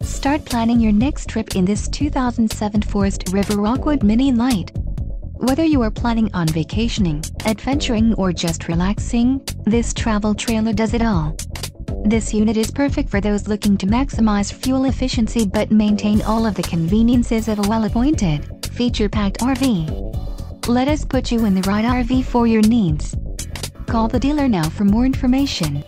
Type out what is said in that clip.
Start planning your next trip in this 2007 Forest River Rockwood Mini Lite. Whether you are planning on vacationing, adventuring or just relaxing, this travel trailer does it all. This unit is perfect for those looking to maximize fuel efficiency but maintain all of the conveniences of a well-appointed, feature-packed RV. Let us put you in the right RV for your needs. Call the dealer now for more information.